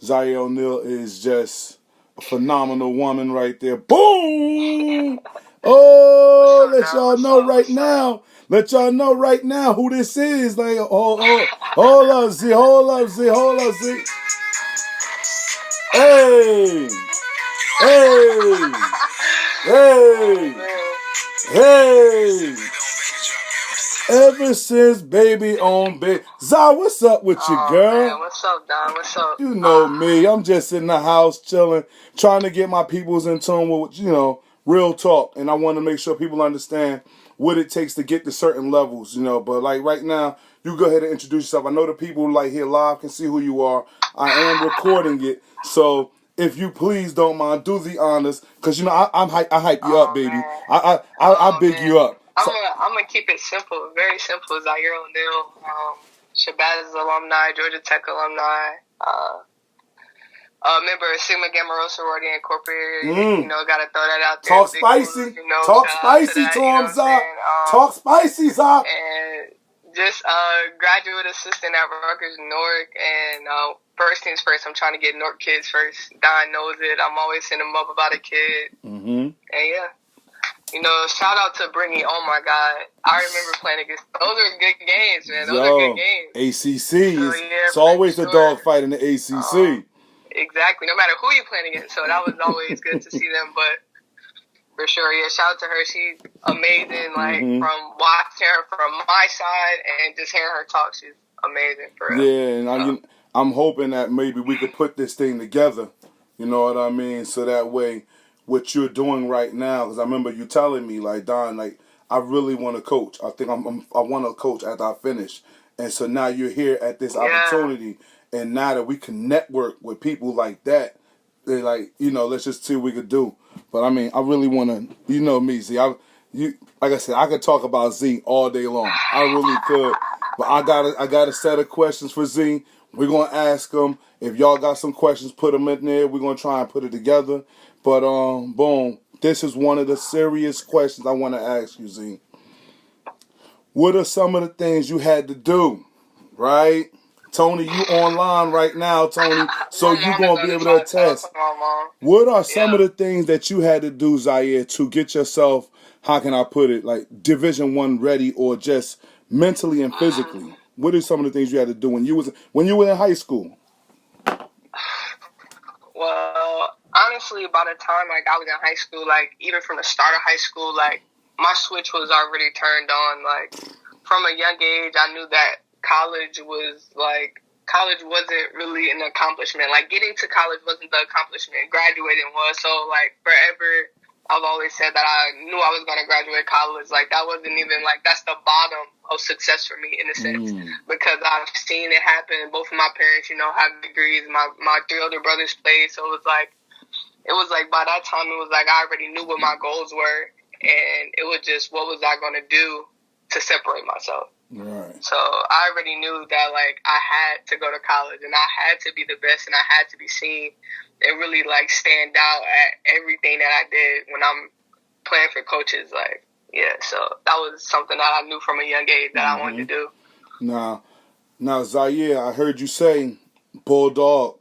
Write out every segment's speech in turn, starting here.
Zaire O'Neil is just a phenomenal woman right there. Boom! Oh, let y'all know right now. Let y'all know right now who this is. Like, hold up, Z. Hey! Hey! Hey! Ever since baby on baby. Zah, what's up with you, girl? Man, what's up, Don? What's up? You know me. I'm just in the house chilling, trying to get my peoples in tune with, real talk. And I want to make sure people understand what it takes to get to certain levels, But like right now, you go ahead and introduce yourself. I know the people like here live can see who you are. I am recording it. So if you please don't mind, do the honors. Because, I hype you up, baby. Man. I big you up. I'm gonna keep it simple, very simple. Zaire O'Neil, Shabazz alumni, Georgia Tech alumni, member of Sigma Gamma Rho Sorority Incorporated. Gotta throw that out there. Talk spicy. Talk spicy to him, Zah. Talk spicy, Zah. And just graduate assistant at Rutgers Newark, and first things first, I'm trying to get Newark kids first. Don knows it. I'm always sending them up about a kid. And yeah. Shout out to Brittany. Oh my God, I remember playing against. Those are good games, man. Those are good games. ACC it's always a dogfight in the ACC. Exactly. No matter who you're playing against, so that was always good to see them. But for sure, yeah. Shout out to her. She's amazing. Like from watching her from my side and just hearing her talk, she's amazing. For real. Yeah, and I'm hoping that maybe we could put this thing together. You know what I mean? So that way, what you're doing right now, because I remember you telling me, like, Don, like, I really want to coach. I think I want to coach after I finish. And so now you're here at this opportunity, and now that we can network with people like that, they're like, let's just see what we could do. But I mean, I really want to, me, Z. Like I said, I could talk about Z all day long. I really could. But I got a set of questions for Z. We're gonna ask them. If y'all got some questions, put them in there. We're gonna try and put it together. But boom, this is one of the serious questions I want to ask you, Z. What are some of the things you had to do, right? Tony, you online right now, Tony, so you're going to be able to attest. What are some of the things that you had to do, Zaire, to get yourself, how can I put it, like Division I ready or just mentally and physically? What are some of the things you had to do when you were in high school? Well, honestly, by the time I was in high school, even from the start of high school, my switch was already turned on. From a young age, I knew that college wasn't really an accomplishment. Getting to college wasn't the accomplishment. Graduating was. So, forever, I've always said that I knew I was going to graduate college. That wasn't even, that's the bottom of success for me, in a sense. Because I've seen it happen. Both of my parents, have degrees. My three older brothers played. So, it was by that time, it was I already knew what my goals were. And it was just, what was I going to do to separate myself? Right. So I already knew that I had to go to college and I had to be the best and I had to be seen and really stand out at everything that I did when I'm playing for coaches. So that was something that I knew from a young age that I wanted to do. Now Zaire, I heard you say Bulldog,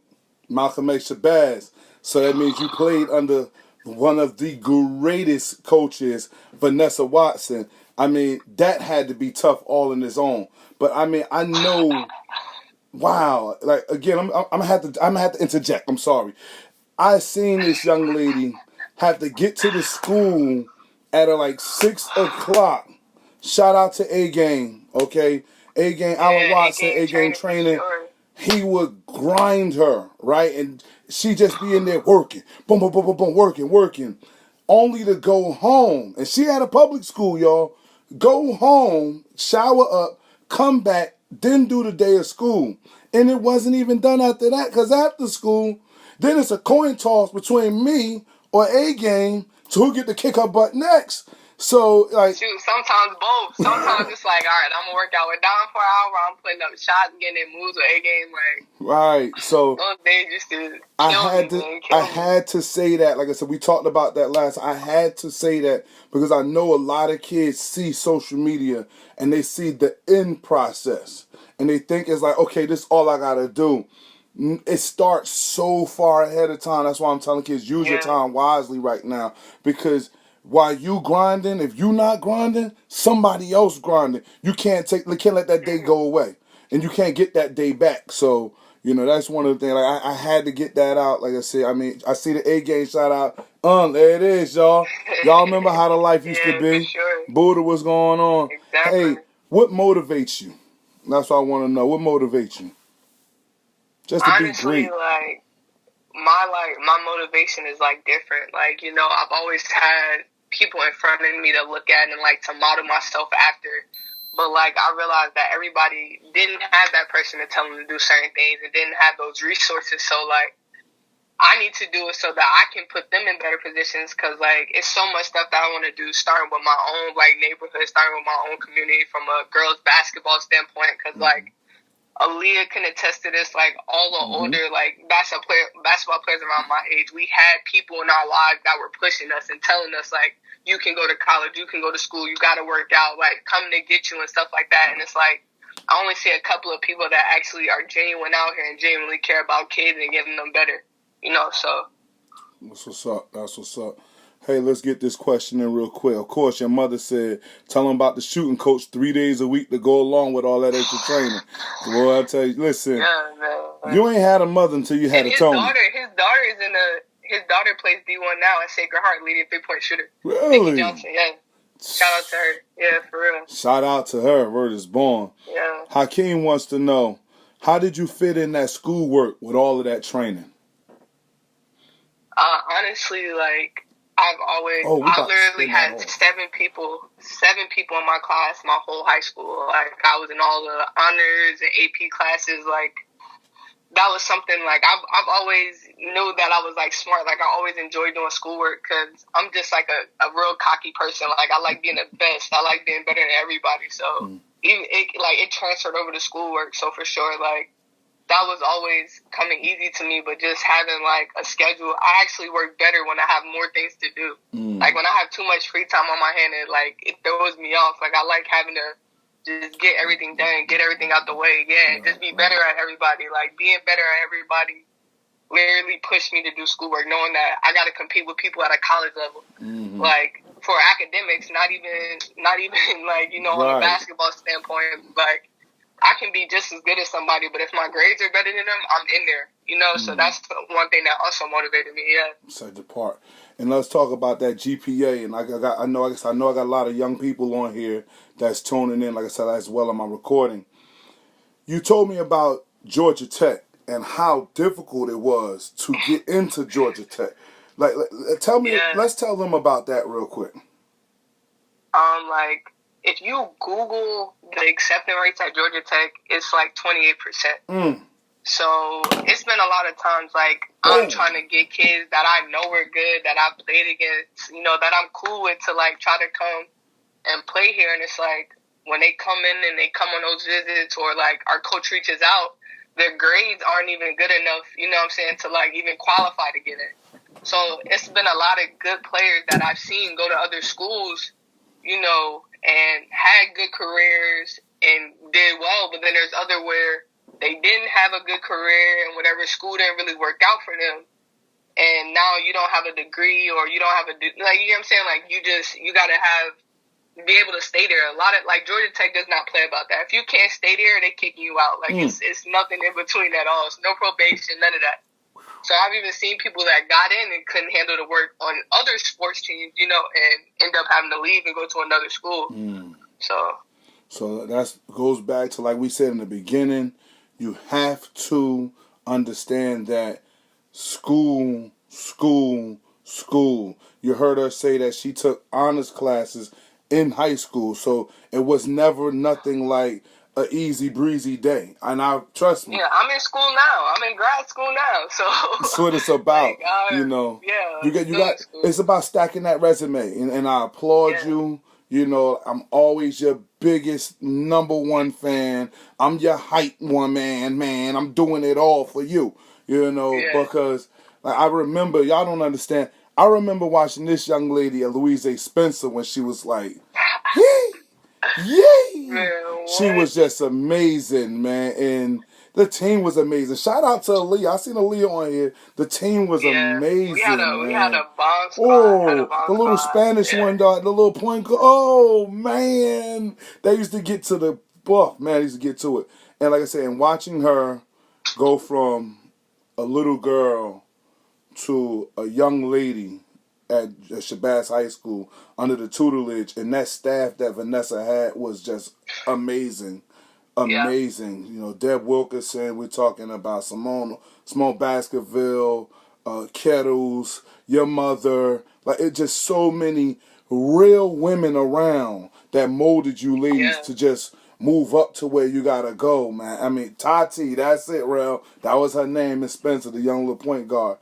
Malcolm X Shabazz. So that means you played under one of the greatest coaches, Vanessa Watson. I mean, that had to be tough all in its own. But I mean, I know, wow. Again, I'm gonna have to interject. I'm sorry. I seen this young lady have to get to the school at 6 o'clock. Shout out to A Game, okay? A Game, Alan Watson, A Game training. Sure. He would grind her, right? And she just be in there working, boom, boom, boom, boom, boom, working, only to go home. And she had a public school, y'all. Go home, shower up, come back, then do the day of school. And it wasn't even done after that, because after school, then it's a coin toss between me or A Game to who get to kick her butt next. So, shoot, sometimes both. Sometimes it's all right, I'm gonna work out with Don for an hour. I'm putting up shots and getting in moves with A Game. Right. So those days used to I had to say that. Like I said, we talked about that last. I had to say that because I know a lot of kids see social media and they see the end process and they think it's okay, this is all I gotta do. it starts so far ahead of time. That's why I'm telling kids, use your time wisely right now. Because while you grinding, if you not grinding, somebody else grinding. You can't let that day go away. And you can't get that day back. So, that's one of the things. Like, I had to get that out. Like I said, I see the A game shout out. There it is, y'all. Y'all remember how the life used to be? For sure. Buddha, what's going on? Exactly. Hey, what motivates you? That's what I want to know. What motivates you? Just to Honestly, be great. My motivation is different. I've always had people in front of me to look at and to model myself after. But I realized that everybody didn't have that person to tell them to do certain things and didn't have those resources. So I need to do it so that I can put them in better positions because it's so much stuff that I want to do, starting with my own neighborhood, starting with my own community from a girls basketball standpoint. Because Aaliyah can attest to this. All the older basketball players around my age, we had people in our lives that were pushing us and telling us you can go to college, you can go to school, you got to work out, coming to get you and stuff like that. And it's I only see a couple of people that actually are genuine out here and genuinely care about kids and getting them better. So. That's what's up. That's what's up. Hey, let's get this question in real quick. Of course, your mother said, tell him about the shooting coach 3 days a week to go along with all that extra training. Boy, I tell you, listen, you ain't had a mother until you had a Tony. His daughter plays D1 now at Sacred Heart, leading 3-point shooter. Really? Nikki Johnson, yeah. Shout out to her. Yeah, for real. Shout out to her. Word is born. Yeah. Hakeem wants to know, how did you fit in that schoolwork with all of that training? Honestly, I literally had seven people in my class my whole high school. I was in all the honors and AP classes. That was something I've always knew that I was smart. I always enjoyed doing schoolwork because I'm just a real cocky person. I like being the best. I like being better than everybody. So even it transferred over to schoolwork. So for sure, that was always coming easy to me. But just having a schedule, I actually work better when I have more things to do. When I have too much free time on my hand, it throws me off. I like having to just get everything done, get everything out the way. Yeah, just be better at everybody. Being better at everybody literally pushed me to do schoolwork, knowing that I got to compete with people at a college level. For academics, not even on a basketball standpoint. I can be just as good as somebody, but if my grades are better than them, I'm in there. So that's one thing that also motivated me. Yeah. Such a part. And let's talk about that GPA. And I know I got a lot of young people on here that's tuning in, like I said, as well on my recording. You told me about Georgia Tech and how difficult it was to get into Georgia Tech. Tell me, let's tell them about that real quick. If you Google the acceptance rates at Georgia Tech, it's 28%. So it's been a lot of times I'm trying to get kids that I know are good, that I've played against, that I'm cool with to try to come and play here. And it's when they come in and they come on those visits or our coach reaches out, their grades aren't even good enough, you know what I'm saying, to even qualify to get in. So it's been a lot of good players that I've seen go to other schools, and had good careers and did well, but then there's other where they didn't have a good career and whatever school didn't really work out for them. And now you don't have a degree or you don't have you know what I'm saying? You gotta be able to stay there. A lot of, Georgia Tech does not play about that. If you can't stay there, they kicking you out. It's nothing in between at all. It's no probation, none of that. So I've even seen people that got in and couldn't handle the work on other sports teams, and end up having to leave and go to another school. So that goes back to, like we said in the beginning, you have to understand that school. You heard her say that she took honors classes in high school, so it was never nothing like an easy breezy day. And trust me. Yeah, I'm in school now. I'm in grad school now. So that's what it's about. Yeah. You got. It's about stacking that resume, and I applaud you. I'm always your biggest number one fan. I'm your hype woman, man. I'm doing it all for you. Because I remember, y'all don't understand. I remember watching this young lady, Louise A. Spencer, when she was yay! Man, She was just amazing, man. And The team was amazing. Shout out to Aaliyah. I seen Aaliyah on here. The team was Yeah, amazing, we had man. a bomb squad. Had a Oh, the bomb little squad. Spanish Yeah, one, dog, the little point guard. Oh man, they used to get to the buff. Man, they used to get to it. And like I said, and watching her go from a little girl to a young lady at Shabazz High School under the tutelage, and that staff that Vanessa had was just amazing. yeah, Amazing. You know, Deb Wilkerson, we're talking about Simone Baskerville, Kettles, your mother. Like, it's just so many real women around that molded you ladies yeah, to just move up to where you gotta go, man. I mean, Tati, that's it, Rel. That was her name, Miss Spencer, the young little point guard.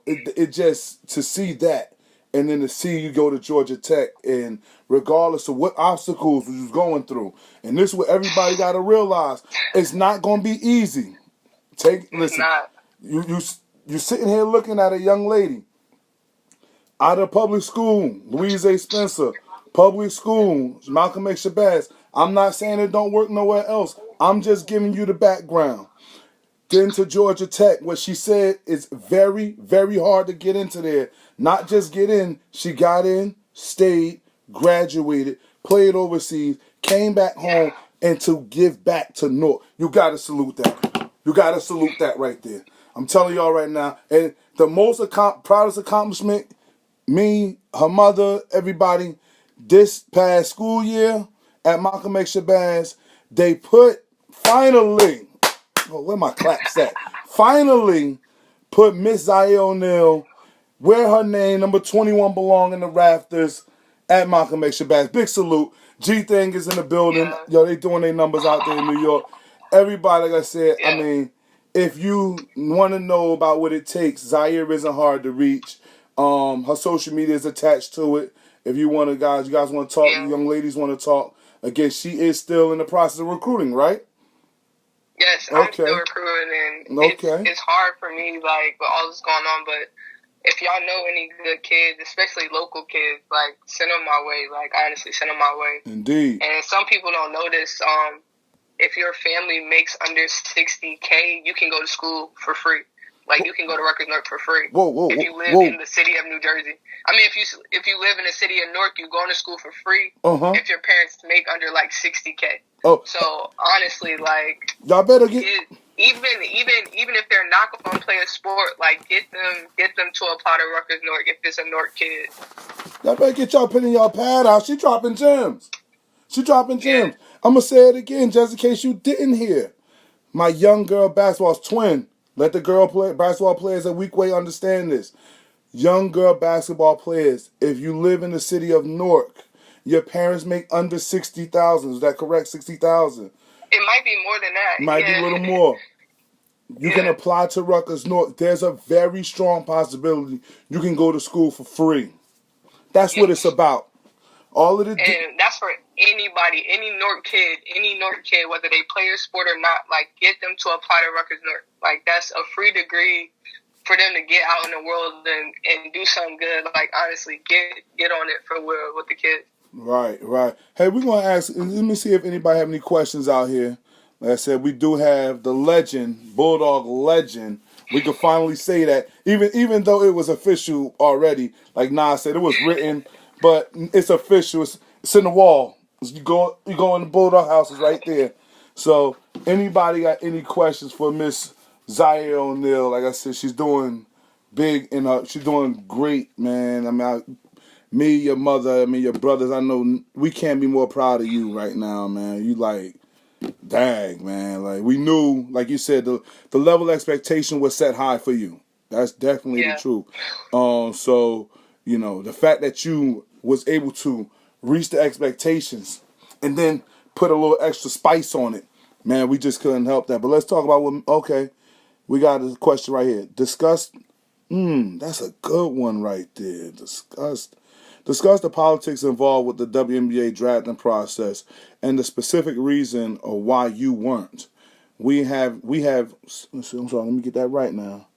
It just, to see that, and then to see you go to Georgia Tech, and regardless of what obstacles you was going through, and this is what everybody got to realize: it's not going to be easy. it's Listen, not. you sitting here looking at a young lady out of public school, Louise A. Spencer, public school, Malcolm X. Shabazz. I'm not saying it don't work nowhere else. I'm just giving you the background. Getting to Georgia Tech, what she said is very, very hard to get into there. Not just get in, she got in, stayed, graduated, played overseas, came back home, and to give back to North. You gotta salute that. You gotta salute that right there. I'm telling y'all right now. And the most proudest accomplishment, me, her mother, everybody, this past school year at Malcolm X Shabazz, they put finally. Oh, where my claps at? Finally, put Miss Zaire O'Neil where her name, number 21, belong in the rafters at Malcolm X Shabazz. Big salute. G Thing is in the building. Yeah, Yo, they doing their numbers out there in New York. Everybody, like I said, I yeah, mean, if you want to know about what it takes, Zaire isn't hard to reach. Her social media is attached to it. If you want to, you guys want to talk, you yeah. young ladies want to talk. Again, she is still in the process of recruiting, right? Yes, I'm still Okay. recruiting, and Okay. it's hard for me, like, with all this going on. But if y'all know any good kids, especially local kids, like, send them my way. Like, honestly, send them my way. Indeed. And some people don't know this. If your family makes under $60K, you can go to school for free. Like, you can go to Rutgers Newark for free. If you live in the city of New Jersey. I mean, if you live in the city of Newark, you go to school for free. If your parents make under like $60K. Oh, so honestly, like, y'all better get. Even if they're not going to play a sport, like, get them to apply to Rutgers Newark if it's a Newark kid. Y'all better get y'all pen in y'all pad out. She dropping gems. She dropping gems. Yeah. I'm gonna say it again, just in case you didn't hear. My young girl basketball's twin. Let the basketball players at Weekway understand this. Young girl basketball players, if you live in the city of Newark, your parents make under 60,000. Is that correct? 60,000. It might be more than that. Might be a little more. You can apply to Rutgers North. There's a very strong possibility you can go to school for free. That's what it's about. All of the and that's for anybody, any Newark kid, whether they play a sport or not. Like, get them to apply to Rutgers Newark. Like, that's a free degree for them to get out in the world and do something good. Like, honestly, get on it for real with the kids. Right. Hey, we're gonna ask. Let me see if anybody have any questions out here. Like I said, we do have the legend, Bulldog legend. We could finally say that, even though it was official already. Like Nas said, it was written, but it's official. It's in the wall. You go in the Bulldog house. It's right there. So, anybody got any questions for Miss Zaire O'Neil? Like I said, she's doing big and she's doing great, man. I mean, me, your mother, your brothers, I know we can't be more proud of you right now, man. You like, dang, man. Like, we knew, like you said, the level of expectation was set high for you. That's definitely the truth. So, the fact that you was able to reach the expectations and then put a little extra spice on it, man, we just couldn't help that. But let's talk about we got a question right here. Discuss, that's a good one right there. Discuss the politics involved with the WNBA drafting process and the specific reason of why you weren't. We have. I'm sorry. Let me get that right now.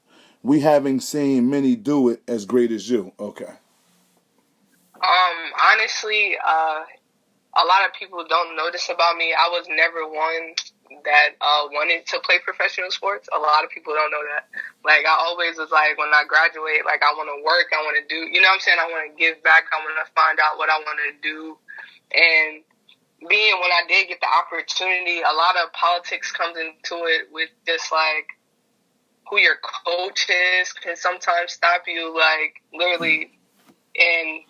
We haven't seen many do it as great as you. Okay. Honestly, a lot of people don't know this about me. I was never one that wanted to play professional sports. A lot of people don't know that. Like, I always was like, when I graduate, like, I want to work, I want to do, you know what I'm saying? I want to give back, I want to find out what I want to do. And when I did get the opportunity, a lot of politics comes into it with just, like, who your coach is can sometimes stop you, like, literally, in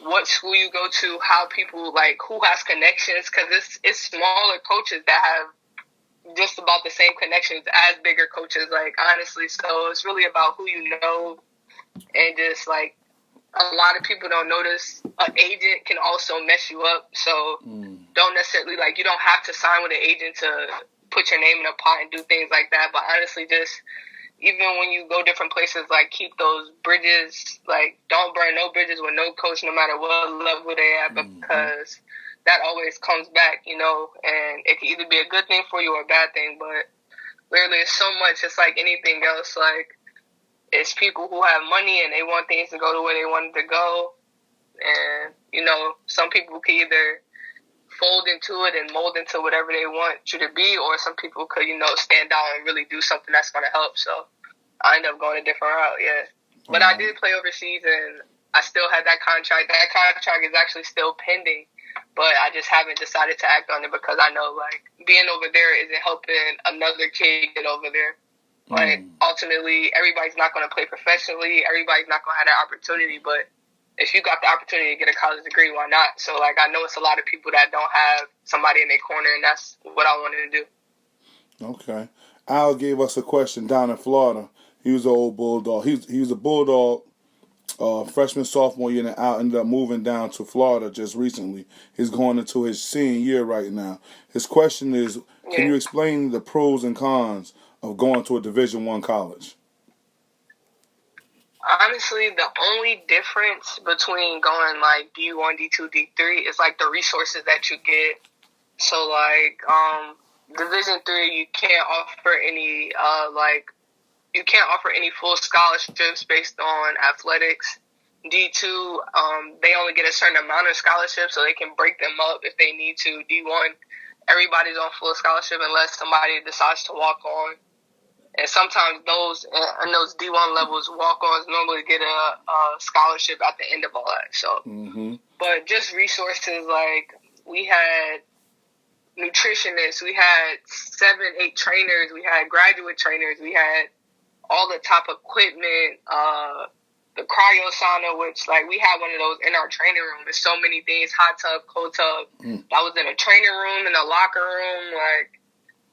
what school you go to, how people, like, who has connections, because it's smaller coaches that have just about the same connections as bigger coaches, like, honestly. So it's really about who you know, and just, like, a lot of people don't notice an agent can also mess you up. So don't necessarily, like, you don't have to sign with an agent to put your name in a pot and do things like that. But honestly, just even when you go different places, like, keep those bridges, like, don't burn no bridges with no coach, no matter what level they at, because that always comes back, you know, and it can either be a good thing for you or a bad thing. But literally, it's so much. It's like anything else. Like, it's people who have money and they want things to go the way they want it to go. And, you know, some people can either fold into it and mold into whatever they want you to be, or some people could, you know, stand out and really do something that's going to help. So I ended up going a different route, yeah. But I did play overseas, and I still had that contract. That contract is actually still pending, but I just haven't decided to act on it because I know, like, being over there isn't helping another kid get over there. Like, ultimately, everybody's not going to play professionally. Everybody's not going to have that opportunity, but if you got the opportunity to get a college degree, why not? So, like, I know it's a lot of people that don't have somebody in their corner, and that's what I wanted to do. Okay. Al gave us a question down in Florida. He was an old Bulldog. He was a Bulldog freshman, sophomore year, and Al ended up moving down to Florida just recently. He's going into his senior year right now. His question is, can you explain the pros and cons of going to a Division I college? Honestly, the only difference between going, like, D1, D2, D3 is, like, the resources that you get. So, like, Division III, you can't offer any, you can't offer any full scholarships based on athletics. D2, they only get a certain amount of scholarships, so they can break them up if they need to. D1, everybody's on full scholarship unless somebody decides to walk on. And sometimes those D1 levels, walk-ons normally get a scholarship at the end of all that. So, but just resources, like, we had nutritionists, we had 7-8 trainers, we had graduate trainers, we had all the top equipment, the cryo sauna, which, like, we had one of those in our training room. There's so many things, hot tub, cold tub. That was in a training room, in a locker room, like,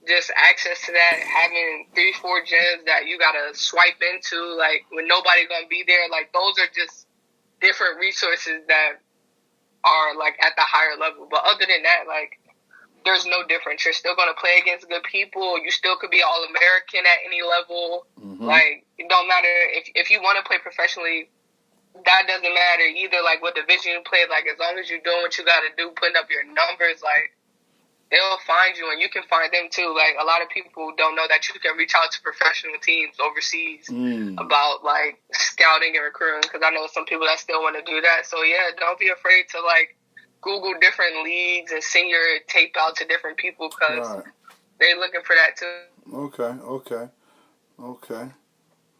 just access to that, having 3-4 gyms that you gotta swipe into, like, when nobody's gonna be there. Like, those are just different resources that are, like, at the higher level. But other than that, like, there's no difference. You're still gonna play against good people. You still could be All-American at any level. Like, it don't matter if you want to play professionally. That doesn't matter either. Like, what division you play. Like, as long as you're doing what you gotta do, putting up your numbers, like, they'll find you, and you can find them too. Like, a lot of people don't know that you can reach out to professional teams overseas about, like, scouting and recruiting, because I know some people that still want to do that. So, yeah, don't be afraid to, like, Google different leagues and send your tape out to different people, because they're looking for that too. Okay.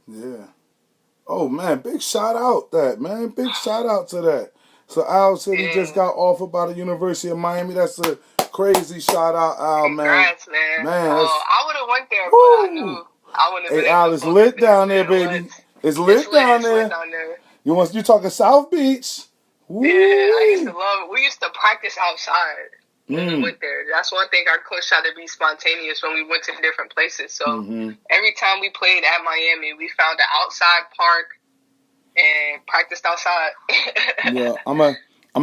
Yeah. Oh, man, big shout out man. Big shout out to that. So, Al said he just got offered by the University of Miami. That's a crazy shout out, Al, man. Congrats, man. I would have went there, but I knew I wouldn't have been Al, able to it's lit down there, baby. It's lit down there. You talking South Beach? Woo. Yeah, I used to love it. We used to practice outside when we went there. That's one thing our coach tried to be spontaneous when we went to different places. So every time we played at Miami, we found an outside park and practiced outside. Yeah, I'm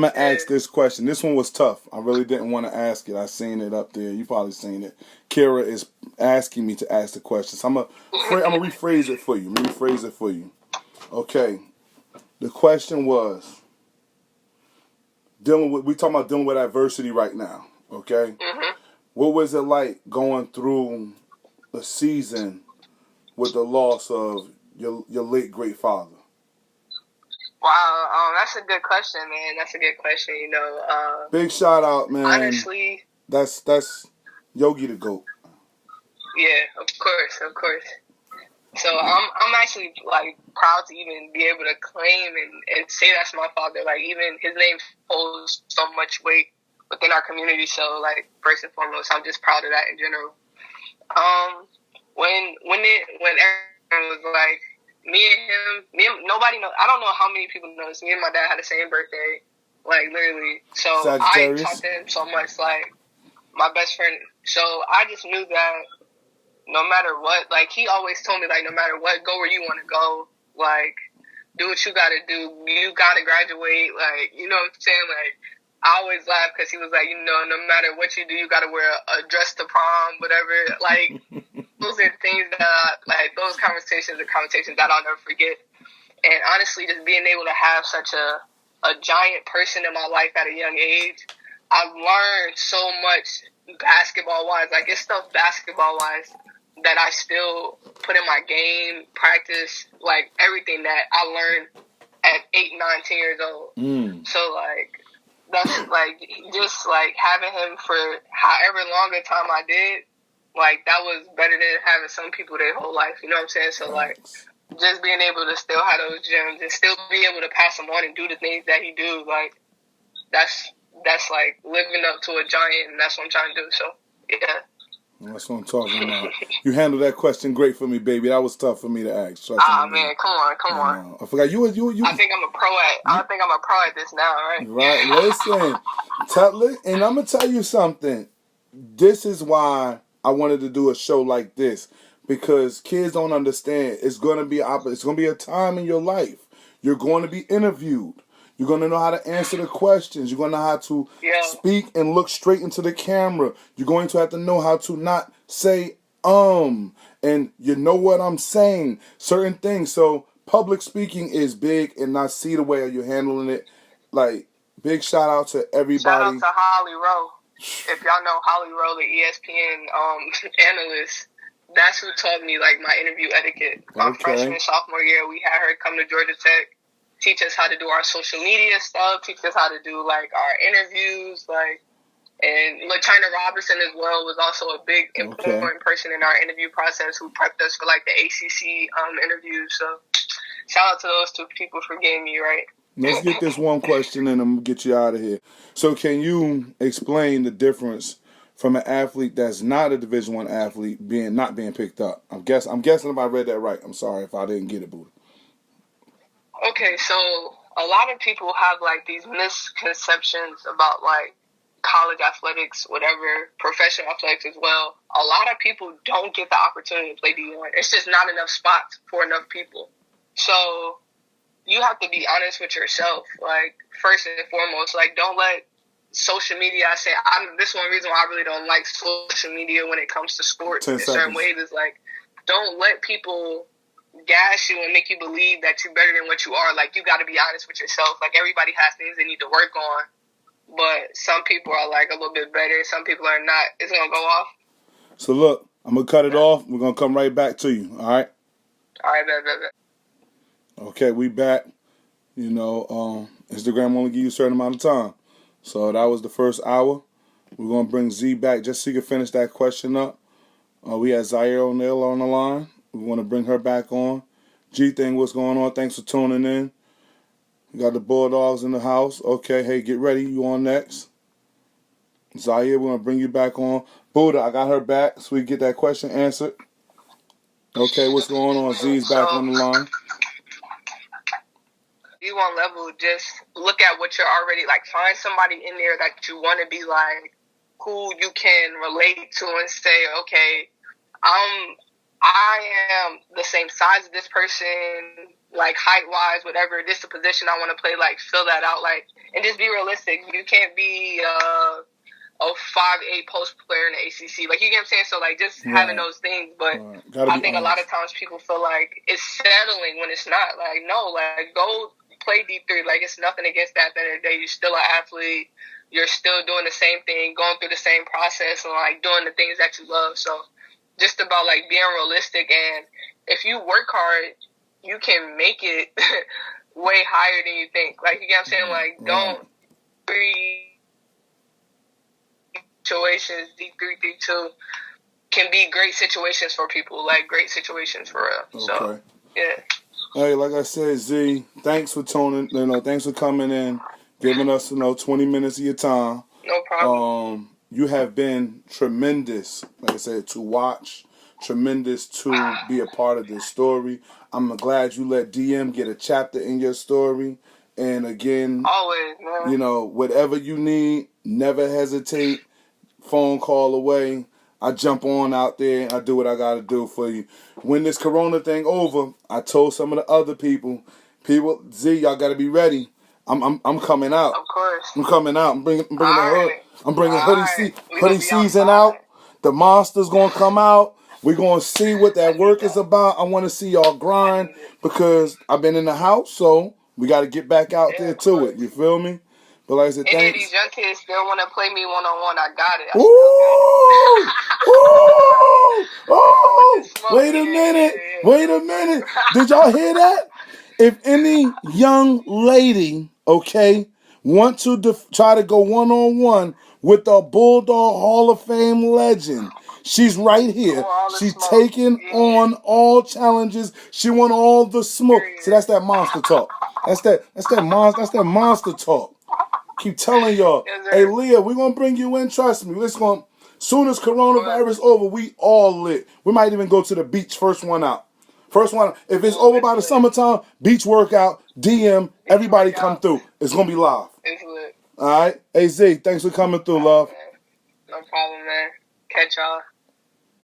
gonna ask this question. This one was tough. I really didn't want to ask it. I seen it up there. You probably seen it. Kira is asking me to ask the question. So I'm gonna rephrase it for you. Okay. The question was we talking about dealing with adversity right now. Okay. What was it like going through a season with the loss of your late great father? Wow, that's a good question, man. That's a good question. You know, big shout out, man. Honestly, that's Yogi the GOAT. Yeah, of course. So I'm actually like proud to even be able to claim and say that's my father. Like even his name holds so much weight within our community. So like first and foremost, I'm just proud of that in general. When everyone was like me and nobody knows. I don't know how many people know this. Me and my dad had the same birthday, like literally. So I Sagittarius. talked to him so much, like my best friend. So I just knew that no matter what, like he always told me, like no matter what, go where you want to go, like do what you gotta do. You gotta graduate, like you know what I'm saying, like. I always laugh because he was like, you know, no matter what you do, you got to wear a dress to prom, whatever. Like, those are things that, like, those conversations are conversations that I'll never forget. And honestly, just being able to have such a giant person in my life at a young age, I've learned so much basketball-wise. Like, it's stuff basketball-wise that I still put in my game, practice, like, everything that I learned at 8, 9, 10 years old. So, like, that's like just like having him for however long a time I did, like that was better than having some people their whole life. You know what I'm saying? So like just being able to still have those gems and still be able to pass them on and do the things that he do, like that's like living up to a giant, and that's what I'm trying to do. So yeah. That's what I'm talking about. You handled that question great for me, baby. That was tough for me to ask. Man, come on. I forgot you. I think I'm a pro at. I think I'm a pro at this now, right? Right. Listen, and I'm gonna tell you something. This is why I wanted to do a show like this, because kids don't understand. It's gonna be a time in your life. You're going to be interviewed. You're going to know how to answer the questions. You're going to know how to speak and look straight into the camera. You're going to have to know how to not say and you know what I'm saying, certain things. So public speaking is big, and I see the way you're handling it. Like, big shout out to everybody. Shout out to Holly Rowe. If y'all know Holly Rowe, the ESPN analyst, that's who taught me like my interview etiquette. My freshman, sophomore year, we had her come to Georgia Tech, teach us how to do our social media stuff, teach us how to do like our interviews, like. And LaChina Robinson as well was also a big important person in our interview process who prepped us for like the ACC interviews. So shout out to those two people for getting me right. Let's get this one question and I'm going to get you out of here. So can you explain the difference from an athlete that's not a Division I athlete not being picked up? I'm guessing if I read that right. I'm sorry if I didn't get it, boo. Okay, so a lot of people have like these misconceptions about like college athletics, whatever, professional athletics as well. A lot of people don't get the opportunity to play D1. It's just not enough spots for enough people. So you have to be honest with yourself. Like, first and foremost, like, don't let social media, this is one reason why I really don't like social media when it comes to sports in certain ways, is like, don't let people gas you and make you believe that you're better than what you are. Like, you got to be honest with yourself. Like, everybody has things they need to work on. But some people are like a little bit better. Some people are not. It's going to go off. So look, I'm going to cut it off. We're going to come right back to you. All right? All right, bet. Okay, we back. You know, Instagram only give you a certain amount of time. So that was the first hour. We're going to bring Z back just so you can finish that question up. We had Zaire O'Neil on the line. We want to bring her back on. G-Thing, what's going on? Thanks for tuning in. We got the Bulldogs in the house. Okay, hey, get ready. You on next. Zaire, we're going to bring you back on. Buddha, I got her back so we get that question answered. Okay, what's going on? Z's back on the line. D1 level, just look at what you're already, like, find somebody in there that you want to be like, who you can relate to and say, okay, I am the same size as this person, like height-wise, whatever, this is a position I want to play, like, fill that out, like, and just be realistic. You can't be a 5'8" post player in the ACC. Like, you get what I'm saying? So, like, just having those things. But I think a lot of times people feel like it's settling when it's not. Like, no, like, go play D3. Like, it's nothing against that. At the end of the day, you're still an athlete. You're still doing the same thing, going through the same process, and, like, doing the things that you love. So, just about, like, being realistic. And if you work hard, you can make it way higher than you think. Like, you get what I'm saying? Like, don't be situations, D332, can be great situations for people, like great situations for real. Okay. So, yeah. Hey, like I said, Z, thanks for tuning. Thanks for coming in, giving us 20 minutes of your time. No problem. You have been tremendous, like I said, to watch, tremendous to be a part of this story. I'm glad you let DM get a chapter in your story. And again, always, man. Whatever you need, never hesitate. Phone call away. I jump on out there and I do what I gotta do for you. When this corona thing over, I told some of the other people, Z, y'all gotta be ready. I'm coming out. Of course. I'm coming out. I'm bringing the hood. I'm bringing hoodie season outside. out. The monster's gonna come out. We're gonna see what that work is about. I want to see y'all grind because I've been in the house, so we got to get back out there to it. You feel me? But like I said, thanks. These young kids still want to play me one-on-one. I got it. Wait a minute. Did y'all hear that? If any young lady, okay, want to try to go one-on-one with a Bulldog Hall of Fame legend, she's right here. She's taking on all challenges. She want all the smoke. See, that's that monster talk. That's that monster talk. Keep telling y'all, hey Leah, we're gonna bring you in. Trust me. Soon as coronavirus over, we all lit. We might even go to the beach. First one out. If it's over by the summertime, beach workout, DM, everybody come through. It's gonna be live. It's lit. All right. Hey Z, thanks for coming through, love. No problem, man. Catch y'all.